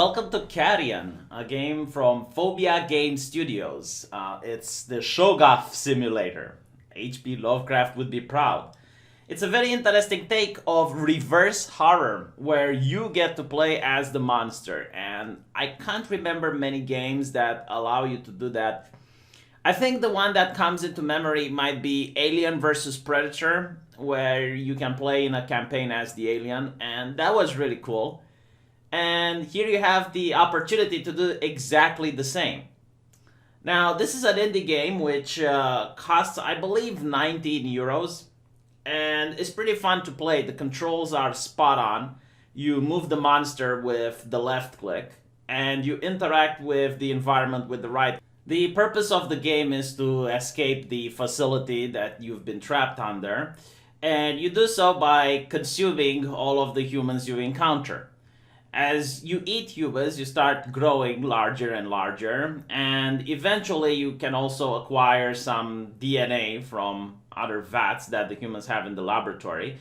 Welcome to Carrion, a game from Phobia Game Studios. It's the Shoggoth simulator. H.P. Lovecraft would be proud. It's a very interesting take of reverse horror, where you get to play as the monster, and I can't remember many games that allow you to do that. I think the one that comes into memory might be Alien versus Predator, where you can play in a campaign as the alien, and that was really cool. And here you have the opportunity to do exactly the same. Now, this is an indie game which costs, I believe, 19 euros, and it's pretty fun to play. The controls are spot on. You move the monster with the left click, and you interact with the environment with the right. The purpose of the game is to escape the facility that you've been trapped under, and you do so by consuming all of the humans you encounter. As you eat humans, you start growing larger and larger, and eventually you can also acquire some DNA from other vats that the humans have in the laboratory,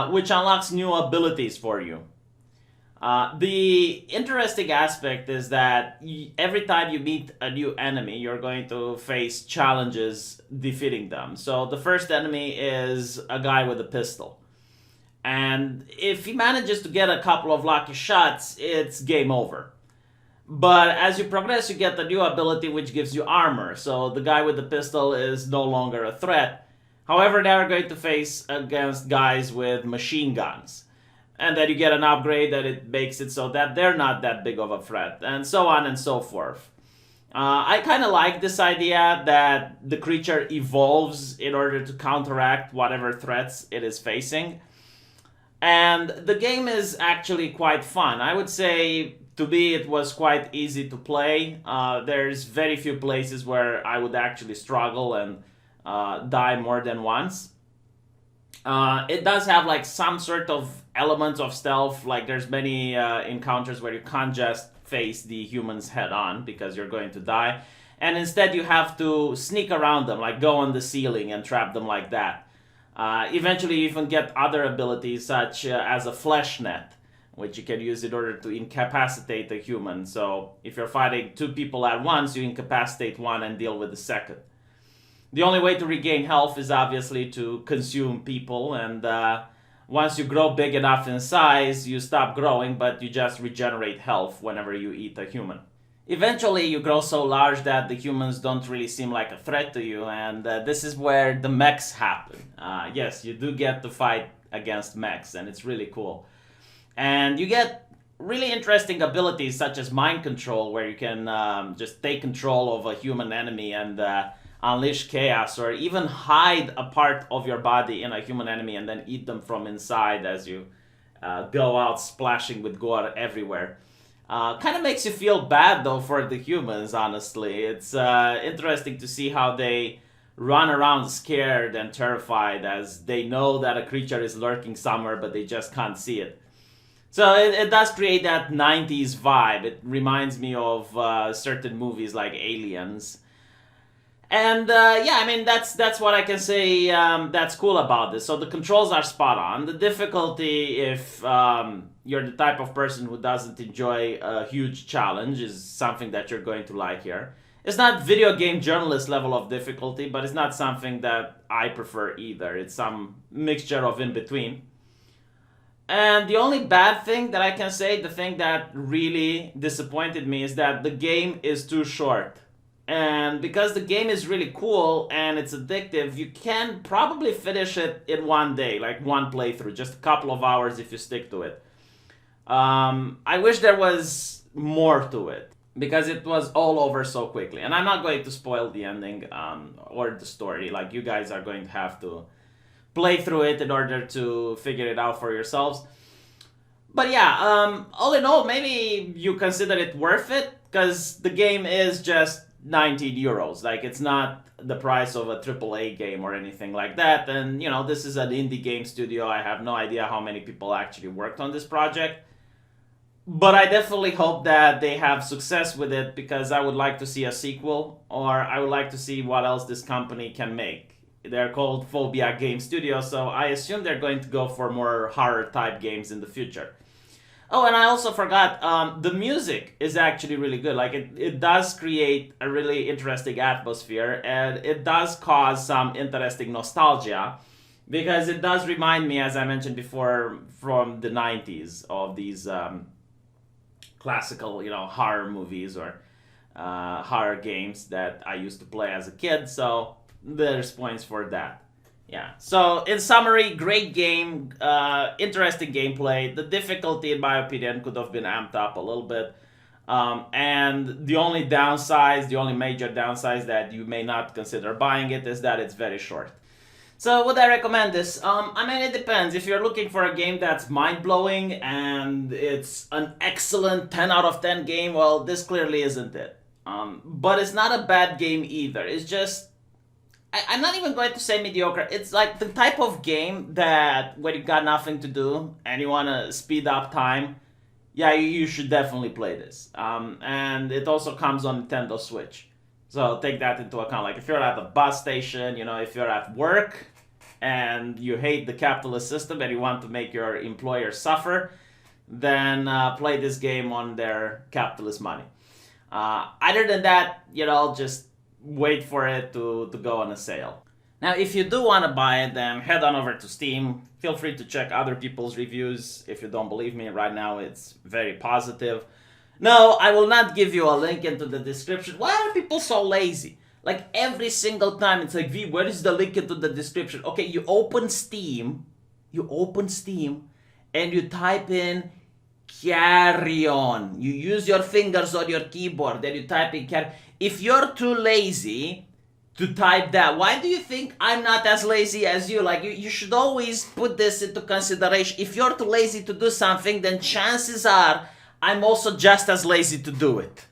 which unlocks new abilities for you. The interesting aspect is that every time you meet a new enemy, you're going to face challenges defeating them. So the first enemy is a guy with a pistol. And if he manages to get a couple of lucky shots, it's game over. But as you progress, you get the new ability which gives you armor. So the guy with the pistol is no longer a threat. However, they are going to face against guys with machine guns. And then you get an upgrade that it makes it so that they're not that big of a threat. And so on and so forth. I kind of like this idea that the creature evolves in order to counteract whatever threats it is facing. And the game is actually quite fun. I would say, to me, it was quite easy to play. There's very few places where I would actually struggle and die more than once. It does have like some sort of elements of stealth. Like there's many encounters where you can't just face the humans head on because you're going to die. And instead you have to sneak around them, like go on the ceiling and trap them like that. Eventually you even get other abilities such as a flesh net, which you can use in order to incapacitate a human. So if you're fighting two people at once, you incapacitate one and deal with the second. The only way to regain health is obviously to consume people, and once you grow big enough in size, you stop growing, but you just regenerate health whenever you eat a human. Eventually, you grow so large that the humans don't really seem like a threat to you, and this is where the mechs happen. Yes, you do get to fight against mechs, and it's really cool. And you get really interesting abilities such as mind control, where you can just take control of a human enemy and unleash chaos, or even hide a part of your body in a human enemy and then eat them from inside as you go out splashing with gore everywhere. Kind of makes you feel bad though for the humans, honestly. It's interesting to see how they run around scared and terrified as they know that a creature is lurking somewhere but they just can't see it. So it does create that 90s vibe. It reminds me of certain movies like Aliens. And yeah, I mean, that's what I can say that's cool about this. So the controls are spot on. The difficulty, if you're the type of person who doesn't enjoy a huge challenge, is something that you're going to like here. It's not video game journalist level of difficulty, but it's not something that I prefer either. It's some mixture of in between. And the only bad thing that I can say, the thing that really disappointed me, is that the game is too short. And because the game is really cool and it's addictive, you can probably finish it in one day, like one playthrough, just a couple of hours if you stick to it. I wish there was more to it, because it was all over so quickly. And I'm not going to spoil the ending or the story. Like, you guys are going to have to play through it in order to figure it out for yourselves. But yeah, all in all, maybe you consider it worth it, because the game is just 19 euros. Like, it's not the price of a AAA game or anything like that. And, you know, this is an indie game studio. I have no idea how many people actually worked on this project. But I definitely hope that they have success with it, because I would like to see a sequel, or I would like to see what else this company can make. They're called Phobia Game Studio, so I assume they're going to go for more horror type games in the future. Oh, and I also forgot, the music is actually really good. Like it does create a really interesting atmosphere, and it does cause some interesting nostalgia because it does remind me, as I mentioned before, from the 90s of these classical, horror movies or horror games that I used to play as a kid. So there's points for that. Yeah. So in summary, great game, interesting gameplay. The difficulty, in my opinion, could have been amped up a little bit. And the only downsides, the only major downsides that you may not consider buying it is that it's very short. So would I recommend this? I mean, it depends. If you're looking for a game that's mind-blowing and it's an excellent 10 out of 10 game, well, this clearly isn't it. But it's not a bad game either. It's just, I'm not even going to say mediocre. It's like the type of game that when you got nothing to do and you want to speed up time, yeah, you should definitely play this. And it also comes on Nintendo Switch. So take that into account. Like if you're at the bus station, if you're at work and you hate the capitalist system and you want to make your employer suffer, then play this game on their capitalist money. Other than that, just wait for it to go on a sale. Now, if you do want to buy it, then head on over to Steam. Feel free to check other people's reviews. If you don't believe me, right now it's very positive. No, I will not give you a link into the description. Why are people so lazy? Like every single time it's like, V, where is the link into the description? Okay, you open Steam, and you type in Carrion. You use your fingers on your keyboard, then you type in Carrion. If you're too lazy to type that, why do you think I'm not as lazy as you? Like, you should always put this into consideration. If you're too lazy to do something, then chances are I'm also just as lazy to do it.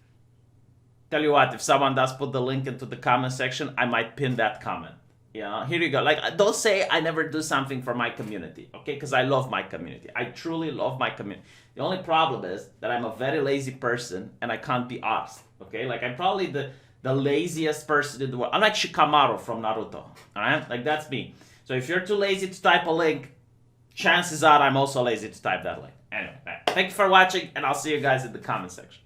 Tell you what, if someone does put the link into the comment section, I might pin that comment. Here you go. Like, don't say I never do something for my community, okay? Because I love my community. I truly love my community. The only problem is that I'm a very lazy person and I can't be asked, okay? Like, I'm probably the laziest person in the world. I'm like Shikamaru from Naruto, all right? Like, that's me. So if you're too lazy to type a link, chances are I'm also lazy to type that link. Anyway, thank you for watching, and I'll see you guys in the comment section.